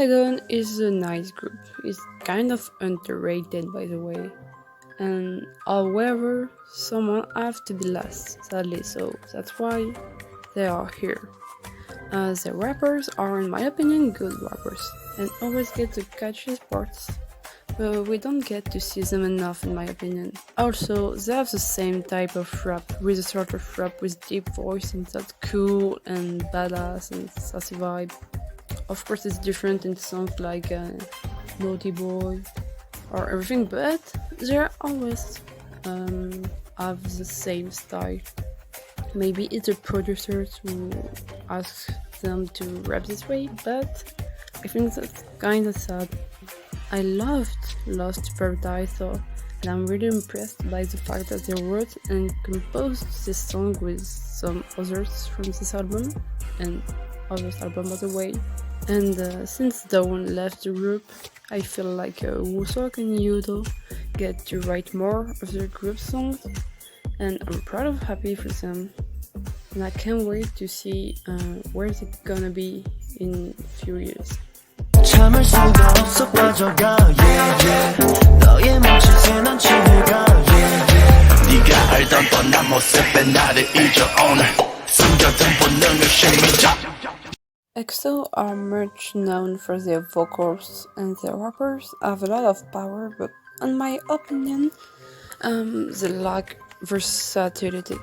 Hexagon is a nice group. It's kind of underrated, by the way. And however, someone have to be last, sadly, so that's why they are here. The rappers are, in my opinion, good rappers, and always get the catchy parts, but we don't get to see them enough, in my opinion. Also, they have the same type of rap, with a sort of rap with deep voice and that cool and badass and sassy vibe. Of course, it's different in songs like Naughty Boy or everything, but they always have the same style. Maybe it's the producers who ask them to rap this way, but I think that's kinda sad. I loved Lost Paradise though, and I'm really impressed by the fact that they wrote and composed this song with some others from this album, and others album by the way. And since Dawn left the group, I feel like Wusok and Yudo get to write more of their group songs, and I'm proud of happy for them. And I can't wait to see where it's gonna be in a few years. 참을 수가 없어 빠져가 yeah, yeah. 너의 멈추지 난 지우가 yeah, yeah. 네가 알던 뻔한 모습에 나를 잊어 오늘 숨겨둔 본능을 심리적. EXO are much known for their vocals, and their rappers have a lot of power, but in my opinion, they lack versatility.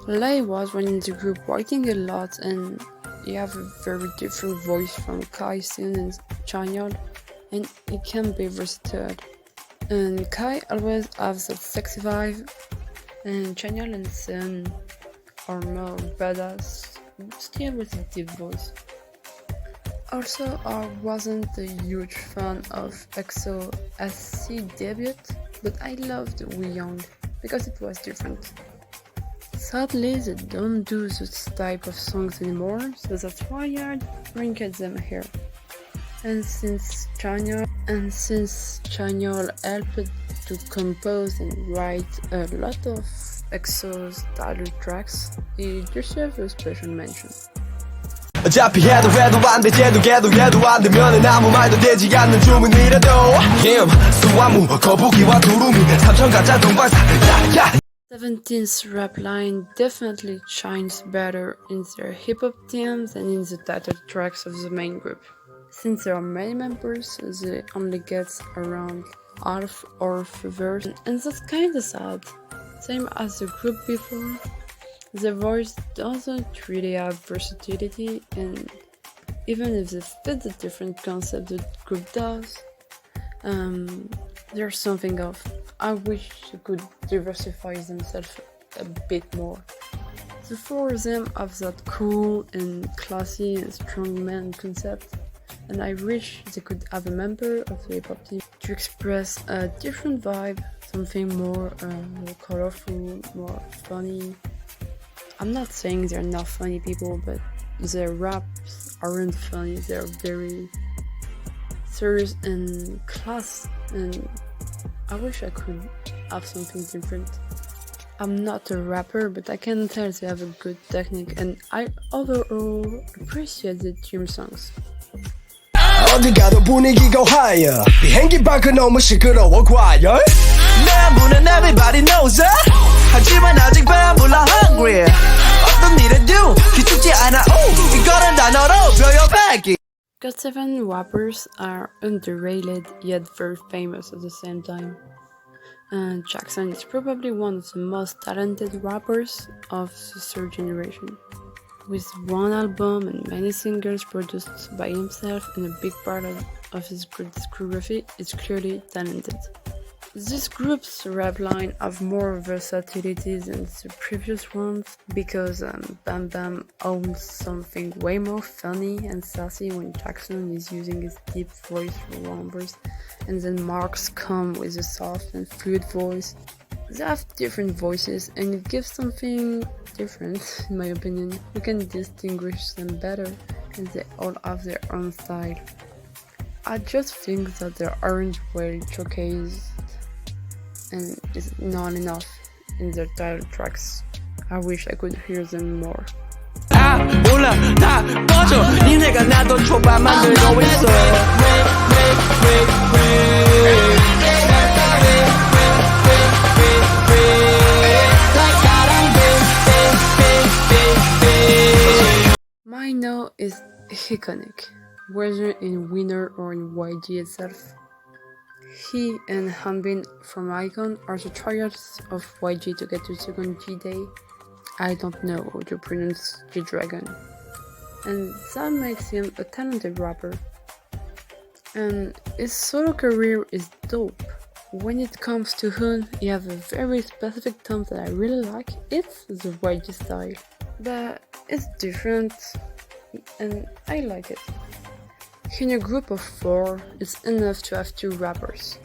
Lay was running the group writing a lot, and he have a very different voice from Kai, Sin, and Chanyeol, and it can be versatile. And Kai always has that sexy vibe, and Chanyeol and Sin are more badass, still with a deep voice. Also, I wasn't a huge fan of EXO SC debut, but I loved We Young because it was different. Sadly, they don't do this type of songs anymore, so that's why I ranked them here. And since Chanyeol helped to compose and write a lot of EXO's title tracks, he deserves a special mention. 어차피 해도 안돼 해도 안 되면은 아무 말도 되지 않는 주문이라도 힘, 수화무, 거북이와 두루미 삼천가자 동방사 야야 17's rap line definitely shines better in their hip-hop themes and in the title tracks of the main group. Since there are many members, they only get around half of a verse, and that's kinda sad. Same as the group before, the voice doesn't really have versatility, and even if they fit the different concept the group does, there's something off. I wish they could diversify themselves a bit more. The four of them have that cool and classy and strong man concept, and I wish they could have a member of the hip-hop team to express a different vibe, something more colorful, more funny. I'm not saying they're not funny people, but their raps aren't funny, they're very serious and class, and I wish I could have something different. I'm not a rapper, but I can tell they have a good technique, and I overall appreciate the theme songs. 어디 가도 분위기가 higher 비행기 밖은 너무 시끄러워 과열 내 문은 everybody knows it 하지만 아직 배불러 hungry 어떤 일에도 기죽지 않아 이거는 단어로 표현하기. GOT7 rappers are underrated yet very famous at the same time. And Jackson is probably one of the most talented rappers of the third generation. With one album and many singles produced by himself and a big part of his discography, is clearly talented. This group's rap line have more versatility than the previous ones because Bam Bam owns something way more funny and sassy when Jackson is using his deep voice for numbers, and then Marks come with a soft and fluid voice. They have different voices and it gives something different, in my opinion. You can distinguish them better and they all have their own style. I just think that they aren't well showcased and it's not enough in their title tracks. I wish I could hear them more. 다 몰라 다 꺼져 니네가 나도 초밥 만들고 있어 My no is iconic, whether in Winner or in YG itself. He and Hanbin from iKON are the trials of YG to get to second G-Day. I don't know how to pronounce G-Dragon. And that makes him a talented rapper. And his solo career is dope. When it comes to Hoon, he has a very specific tone that I really like. It's the YG style. But it's different and I like it. In a group of 4, it's enough to have 2 rappers.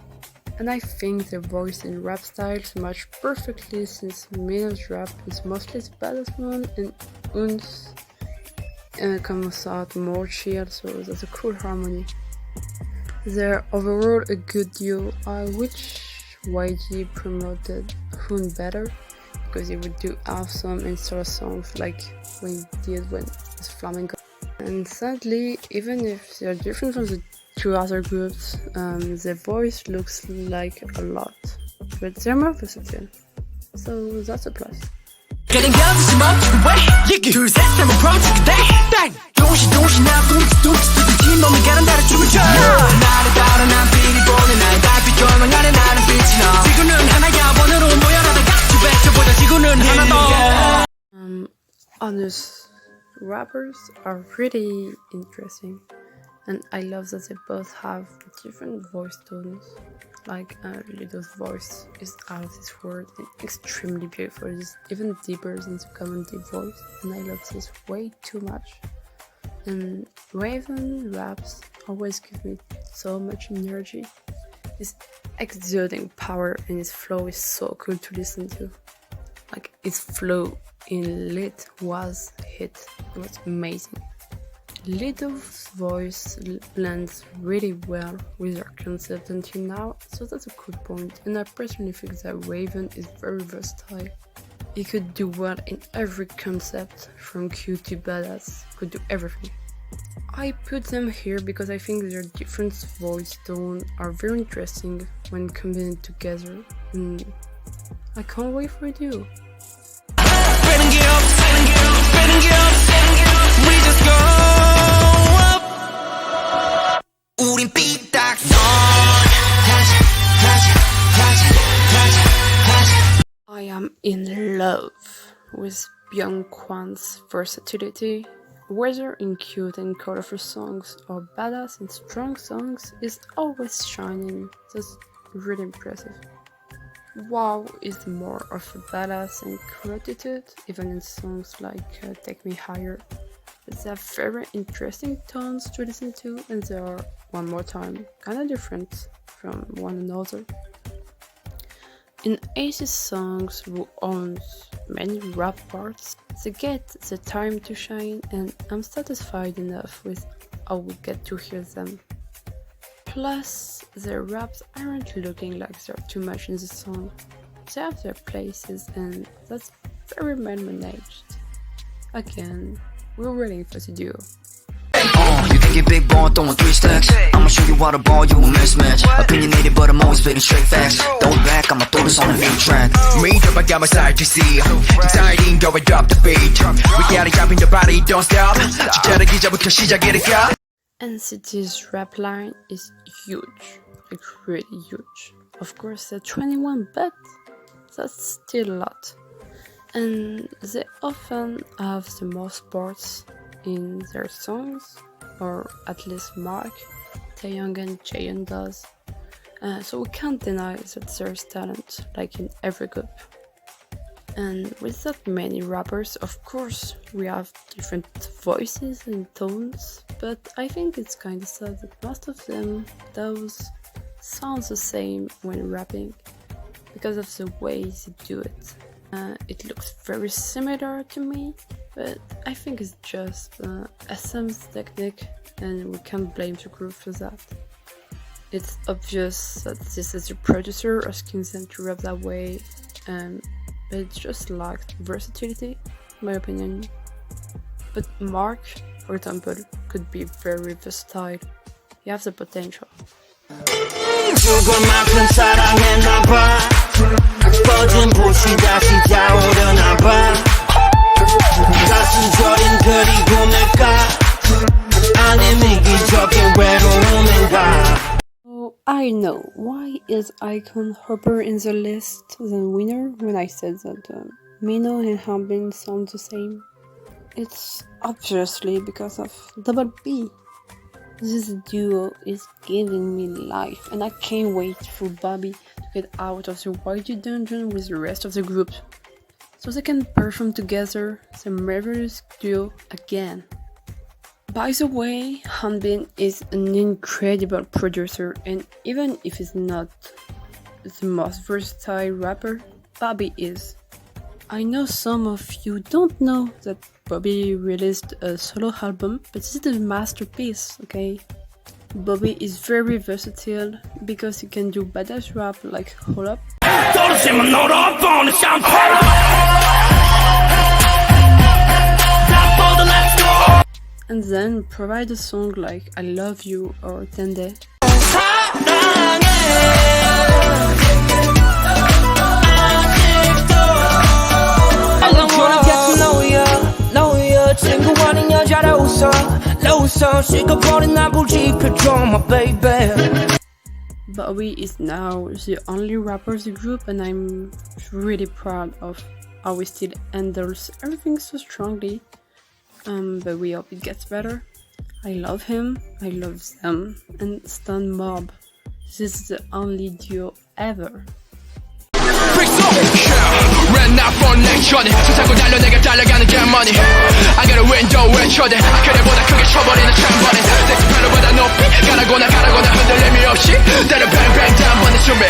And I think their voice and rap styles match perfectly since Mina's rap is mostly the baddest one and Hoon's comes out more chill, so that's a cool harmony. They're overall a good duo. I wish YG promoted Hoon better because he would do awesome in-store songs like when he did with Flamenco. And sadly, even if they're different from the 2 other groups, their voice looks like a lot, but they're more versatile, so that's a plus. Getting down to some up way 얘기 둘 셋 한번 approach 그대 땡 동시 나 뚱뚱 뚜둥 몸이 가는 대로 춤을 춰 나를 따라 난 빛이 보는 날 달빛 조명 아래 나는 빛이 나 지구는 하나야 원으로 모여라다 같이 외쳐보자 지구는 하나 더 Honest rappers are really interesting, and I love that they both have different voice tones. Like Ludo's voice is out of this world and extremely beautiful. It's even deeper than the common deep voice, and I love this way too much. And Raven raps always give me so much energy. His exuding power and his flow is so cool to listen to. Like his flow in Lit was hit. It was amazing. Ludo's voice blends really well with our concept until now, so that's a good point, and I personally think that Raven is very versatile. He could do well in every concept, from cute to badass, could do everything. I put them here because I think their different voice tones are very interesting when combined together, and I can't wait for you. We just go up 우린 삐딱선 I am in love with Byung-Kwan's versatility. Whether in cute and colorful songs or badass and strong songs, is always shining. That's really impressive. Wow is more of a badass and cool attitude, even in songs like Take Me Higher. They have very interesting tones to listen to, and they are, one more time, kinda different from one another. In Ace's songs, who owns many rap parts, they get the time to shine, and I'm satisfied enough with how we get to hear them. Plus, their raps aren't looking like they're too much in the song. They have their places, and that's very well managed. Again, we're waiting for the duo. You think you're big ball, throwing 3 stacks. I'ma show you how to ball, you a mismatch. Opinionated, but I'm always spitting straight facts. Throw it back, I'ma throw this on a new track. Me drop I got my side to see. Exciting, go and drop the beat. We gotta jump in the body, don't stop. 진짜로 기자부터 시작이니까. NCT's rap line is huge, like really huge. Of course, they're 21, but that's still a lot. And they often have the most parts in their songs, or at least Mark, Taeyong and Jaehyun does. So we can't deny that there's talent, like in every group. And with that many rappers, of course, we have different voices and tones, but I think it's kind of sad that most of them, those sound the same when rapping, because of the way they do it. It looks very similar to me, but I think it's just SM's technique, and we can't blame the group for that. It's obvious that this is the producer asking them to rap that way, but it just lacked versatility, in my opinion. But Mark, for example, could be very versatile. He has the potential. 죽을 만큼 사랑했나봐 꺼진 불씨 다시 타오르나봐 가슴 저린 그리고 내가 아닌 이기적인 외로움인가 Oh, I know. Why is Icon Hopper in the list than winner when I said that Mino and Hambin sound the same? It's obviously because of Double B. This duo is giving me life, and I can't wait for Bobby to get out of the YG dungeon with the rest of the group, so they can perform together the marvelous duo again. By the way, Hanbin is an incredible producer, and even if he's not the most versatile rapper, Bobby is. I know some of you don't know that Bobby released a solo album, but this is a masterpiece, okay? Bobby is very versatile because he can do badass rap like Hold Up, and then provide a song like I Love You or Tende. 친구 아닌 여자라 웃어 식어버린 나불 지펴줘 my baby Bobby is now the only rapper in the group, and I'm really proud of how he still handles everything so strongly. But we hope it gets better. I love him, I love them, and Stun Mob. This is the only duo ever. Ran out for next journey 세상을 달려 내가 달려가는 get money I got a window 외쳐대 그래보다 크게 쳐버리는 트램버린 섹스팔로보다 높이 가라고나 흔들림이 없이 때려 bang bang 단번에 춤에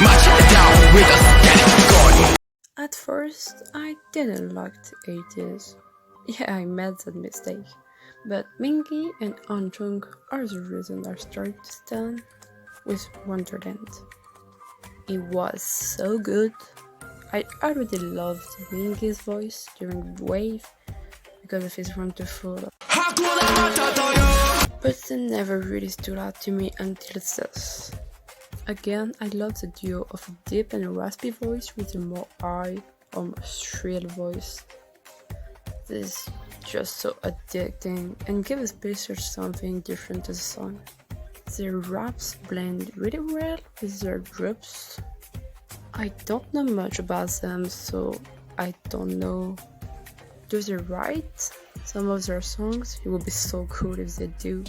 마치 down with us get it going. At first, I didn't like the 80s. Yeah, I made that mistake. But Mingi and Anjung are the reason I started to stand with Wonderland. It was so good. I already loved Mingi's voice during the wave because of his wonderful, but they never really stood out to me until this. Again, I love the duo of a deep and raspy voice with a more high, almost shrill voice. This is just so addicting and gives a special something different to the song. Their raps blend really well with their groups. I don't know much about them, so I don't know. Do they write some of their songs? It would be so cool if they do.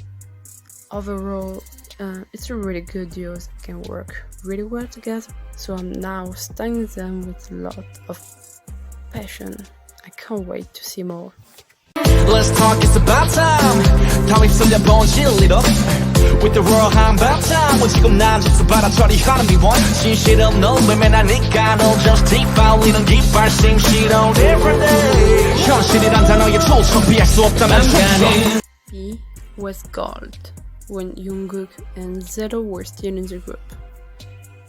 Overall, it's a really good duo that can work really well together. So I'm now studying them with a lot of passion. I can't wait to see more. Let's talk, it's about time 다윗 쓸려본 진리로 With the royal 한밤 time 지금 난 접수받아 처리하는 미원 진실 없는 외면하니까 너 just default 이런 깃발 심시론 different day 현실이란 단어의 초점 피할 수 없다면 충성 B was gold when Jungkook and Zero were still in the group.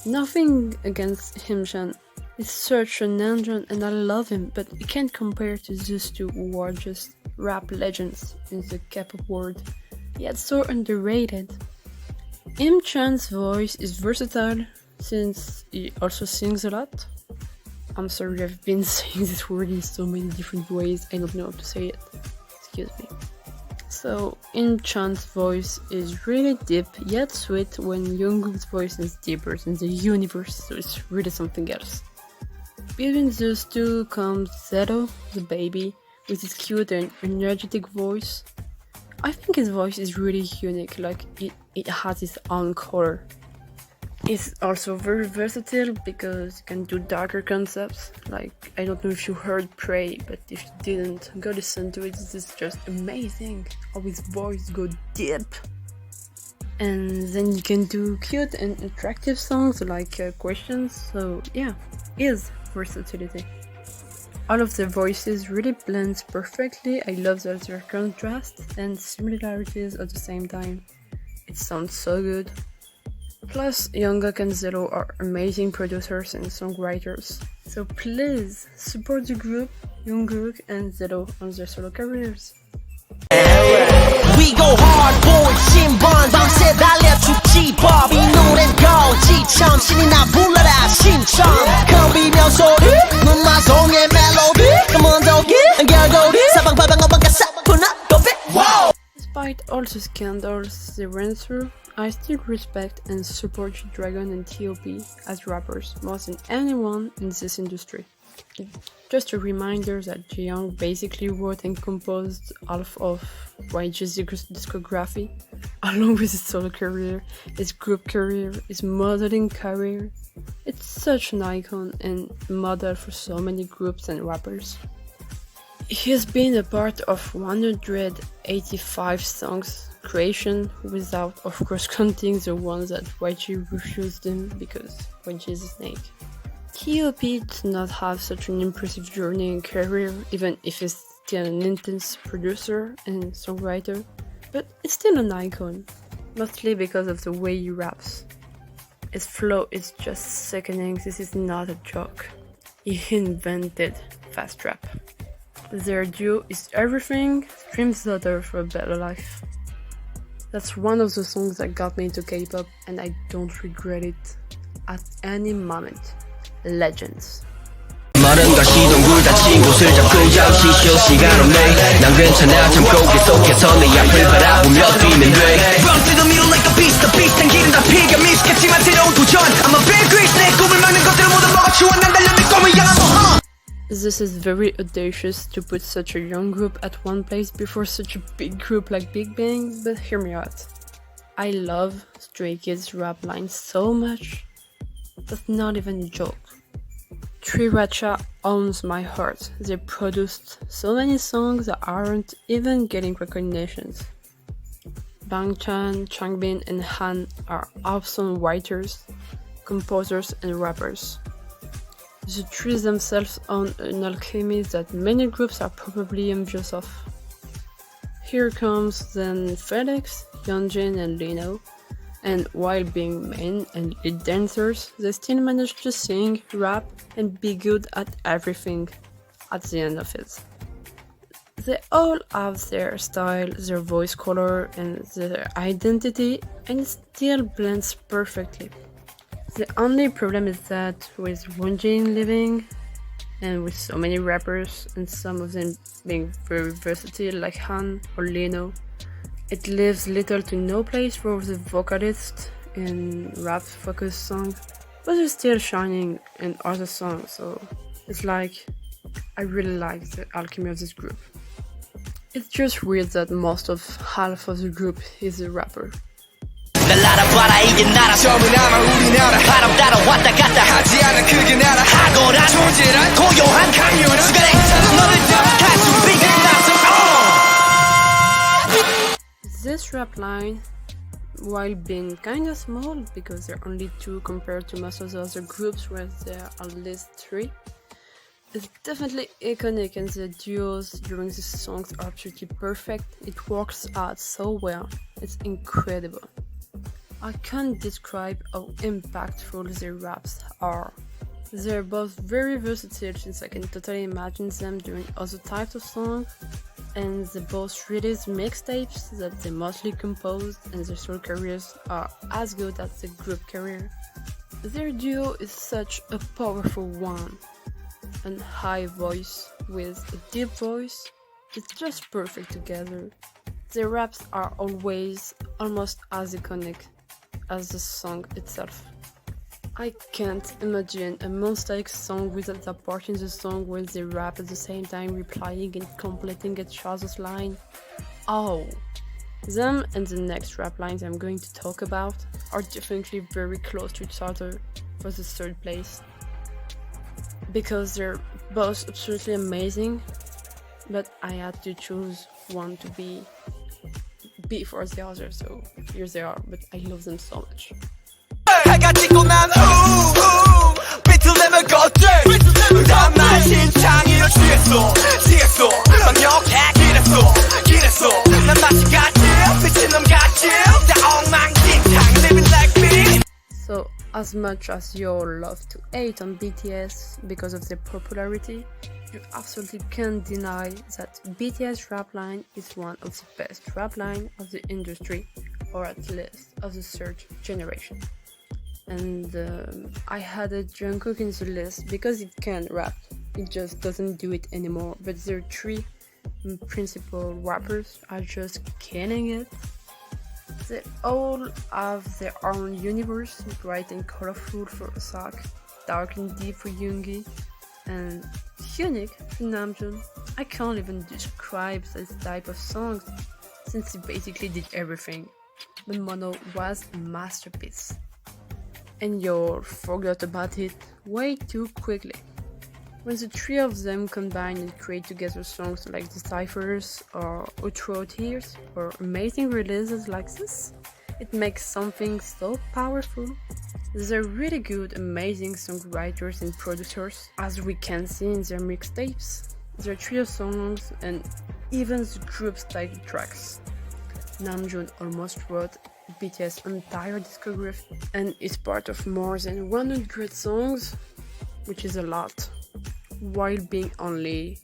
Nothing against Himchan. He's such an engine and I love him, but he can't compare to those two who are just rap legends in the K-pop world, yet so underrated. Himchan's voice is versatile since he also sings a lot. I'm sorry, I've been saying this word in so many different ways, I don't know how to say it. Excuse me. So, Himchan's voice is really deep yet sweet when Jungkook's voice is deeper than the universe, so it's really something else. Between those two comes Zero, the baby, with his cute and energetic voice. I think his voice is really unique, like it has its own color. It's also very versatile because it can do darker concepts, like I don't know if you heard Pray, but if you didn't, go listen to it, this is just amazing how his voice goes deep. And then you can do cute and attractive songs like Questions, so yeah, is versatility. All of their voices really blends perfectly. I love that their contrasts and similarities at the same time. It sounds so good. Plus, Jungkook and Zero are amazing producers and songwriters. So please support the group, Jungkook and Zero on their solo careers. We go hard boy 신번 밤새 달려 죽지 법 이 노래는 고지참 신이 나 불러라 신청 겁이면 소리 눈마송의 멜로디 Come on doggy 결국이 사방팔방 어방가 사뿐한 고비 wow. Despite all the scandals they went through, I still respect and support G-Dragon and T.O.P as rappers more than anyone in this industry. Just a reminder that Jiyoung basically wrote and composed half of YG's discography, along with his solo career, his group career, his modeling career. It's such an icon and model for so many groups and rappers. He has been a part of 185 songs creation, without of course counting the ones that YG refused him because YG is a snake. T.O.P did not have such an impressive journey and career, even if he's still an intense producer and songwriter, but it's still an icon, mostly because of the way he raps. His flow is just sickening, this is not a joke. He invented fast rap. Their duo is everything, Stream's daughter for a better life. That's one of the songs that got me into K-pop and I don't regret it at any moment. Legends. 마른과 시동굴 닫힌 곳을 잡고 잠시 쉴 시간 없네 난 괜찮아 참고 계속해서 내 앞을 바라보며 뛰면 돼 Run through the middle like a beast the beast 한 길은 다 피가 미숙했지만 새로운 도전 I'm a big grease 내 꿈을 막는 것들을 모두 먹어치워 난 달려 내 꿈을 향한 This is very audacious to put such a young group at one place before such a big group like Big Bang, but hear me out. I love Stray Kids rap lines so much. That's not even a joke. Sriracha owns my heart. They produced so many songs that aren't even getting recognitions. Bangchan, Changbin, and Han are awesome writers, composers, and rappers. The trees themselves own an alchemy that many groups are probably envious of. Here comes then Felix, Yeonjin, and Lino. And while being main and lead dancers, they still manage to sing, rap, and be good at everything at the end of it. They all have their style, their voice color, and their identity, and it still blends perfectly. The only problem is that with Wonjin leaving, and with so many rappers, and some of them being very versatile like Han or Lino, it leaves little to no place for the vocalist in rap-focused songs, but they're still shining in other songs, so it's like, I really like the alchemy of this group. It's just weird that most of half of the group is a rapper. 날 알아봐라 이게 나라 처음은 아마 우리나라 바람 따라 왔다 갔다 하지 않아 그게 나라 하고란 존재란 고요한 강렬한 순간에 너를 따라갈 준비가 났어 This rap line, while being kinda small because there are only two compared to most of the other groups where there are at least three, is definitely iconic and the duos during these songs are absolutely perfect. It works out so well, it's incredible. I can't describe how impactful their raps are. They're both very versatile since I can totally imagine them doing other types of songs, and they both release mixtapes that they mostly composed, and their solo careers are as good as the group career. Their duo is such a powerful one. A high voice with a deep voice, it's just perfect together. Their raps are always almost as iconic as the song itself. I can't imagine a Monsta X song without that part in the song where they rap at the same time replying and completing each other's line. Oh! Them and the next rap lines I'm going to talk about are definitely very close to each other for the third place. Because they're both absolutely amazing, but I had to choose one to be before the other, so here they are, but I love them so much. 해가 지고 난 후 비틀대면 걷들 단말 심장이로 취했어 취했어 강력해 길했어 난 마치 같지 미친놈 같지 다 엉망진창 living like me much as you all love to hate on BTS because of their popularity, you absolutely can't deny that BTS rap line is one of the best rap line of the industry, or at least of the third generation. And I added Jungkook in the list because it can rap, it just doesn't do it anymore, but their three principal rappers are just killing it. They all have their own universe, bright and colorful for Sak, dark and deep for Yoongi, and unique for Namjoon. I can't even describe this type of songs since he basically did everything. But Mono was a masterpiece. And you forgot about it way too quickly. When the three of them combine and create together songs like Deciphers or Outro Tears or amazing releases like this, it makes something so powerful. They're really good, amazing songwriters and producers, as we can see in their mixtapes, their trio songs, and even the group's title tracks. Namjoon almost wrote BTS' entire discography and is part of more than 100 songs, which is a lot, while being only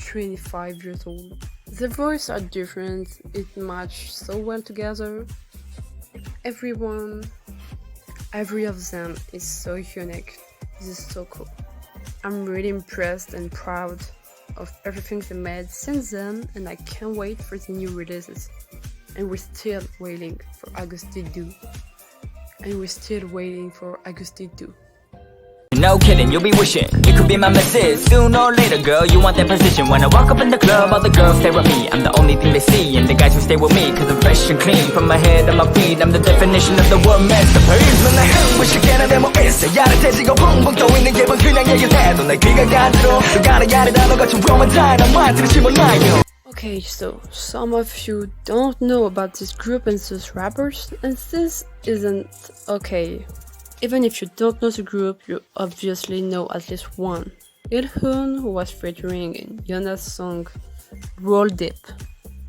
25 years old. The voices are different, it matches so well together. Every of them is so unique. This is so cool. I'm really impressed and proud of everything they made since then, and I can't wait for the new releases. And we're still waiting for Agustin II. No kidding, you'll be wishing it could be my message. Sooner or later, girl, you want that position. When I walk up in the club, all the girls stare at me. I'm the only thing they see, and the guys who stay with me, cause I'm fresh and clean from my head to my feet. I'm the definition of the word masterpiece. 맨날 흥분시키는 내 모에서 야릇해지고 붕붕 떠있는 기분 그냥 얘기해도 내 귀가 가도록 또 가라야리다 너같이 raw dynamite 몰라요. Okay, so some of you don't know about this group and those rappers, and this isn't okay. Even if you don't know the group, you obviously know at least one. Ilhoon, who was featuring in Yona's song Roll Deep.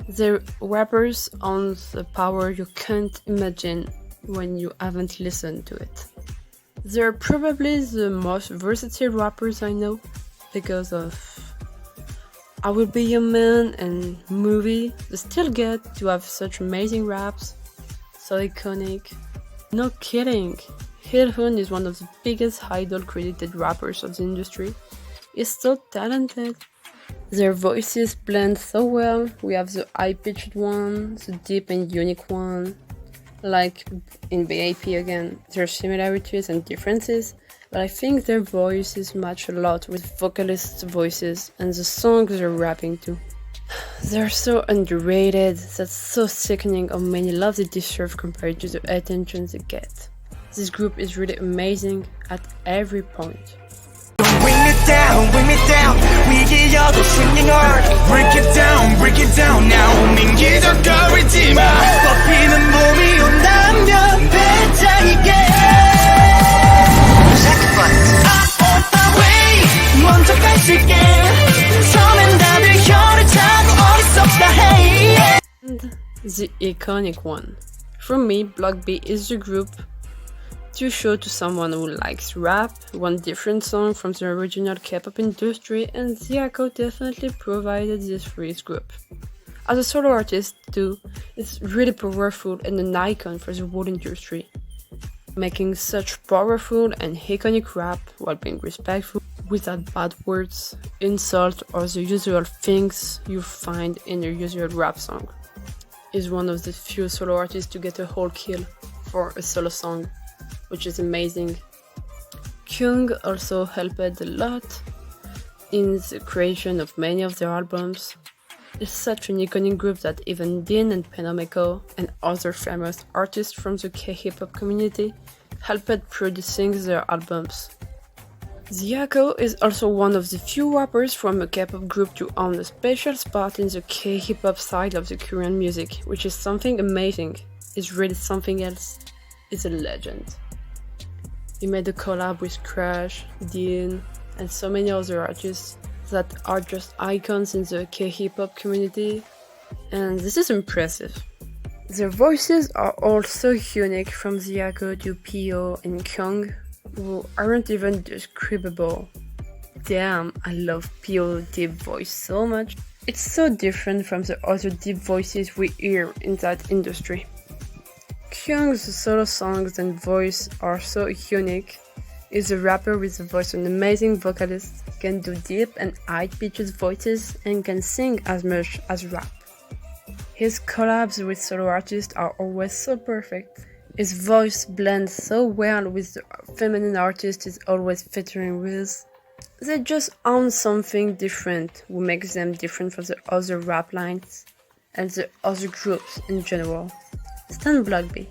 The rappers own the power you can't imagine when you haven't listened to it. They're probably the most versatile rappers I know because of I Will Be Your Man and Movie. They still get to have such amazing raps, so iconic. No kidding. Ilhoon is one of the biggest idol credited rappers of the industry. He's so talented. Their voices blend so well. We have the high-pitched one, the deep and unique one. Like in BAP again, there are similarities and differences, but I think their voices match a lot with vocalists' voices and the songs they're rapping to. They're so underrated, that's so sickening how many love they deserve compared to the attention they get. This group is really amazing at every point. Bring me down, 위기여도 swinging hard. Break it down now. 민기적거리지 마. 뽑히는 봄이 온다면 배짱이게. I'm on my way. 먼저 갈 수 있게. 처음엔 다들 혀를 차고 어리석다 해. And the iconic one. For me, Block B is the group to show to someone who likes rap, one different song from the original K-pop industry, and Ziako definitely provided this for his group. As a solo artist too, it's really powerful and an icon for the whole industry, making such powerful and iconic rap while being respectful, without bad words, insult, or the usual things you find in a usual rap song. He's one of the few solo artists to get a whole kill for a solo song, which is amazing. Kyung also helped a lot in the creation of many of their albums. It's such an iconic group that even Dean and Penomeko and other famous artists from the K-hip-hop community helped producing their albums. Ziako is also one of the few rappers from a K-pop group to own a special spot in the K-hip-hop side of the Korean music, which is something amazing. It's really something else. It's a legend. He made a collab with Crash, Dean, and so many other artists that are just icons in the K-hip-hop community, and this is impressive. Their voices are all so unique, from Ziago to Pio and Kyung, who aren't even describable. Damn, I love Pio's deep voice so much. It's so different from the other deep voices we hear in that industry. Kyung's solo songs and voice are so unique. He's a rapper with a voice of an amazing vocalist, can do deep and high-pitched voices, and can sing as much as rap. His collabs with solo artists are always so perfect. His voice blends so well with the feminine artist he's always featuring with. They just own something different, who makes them different from the other rap lines and the other groups in general. Stan Blockby.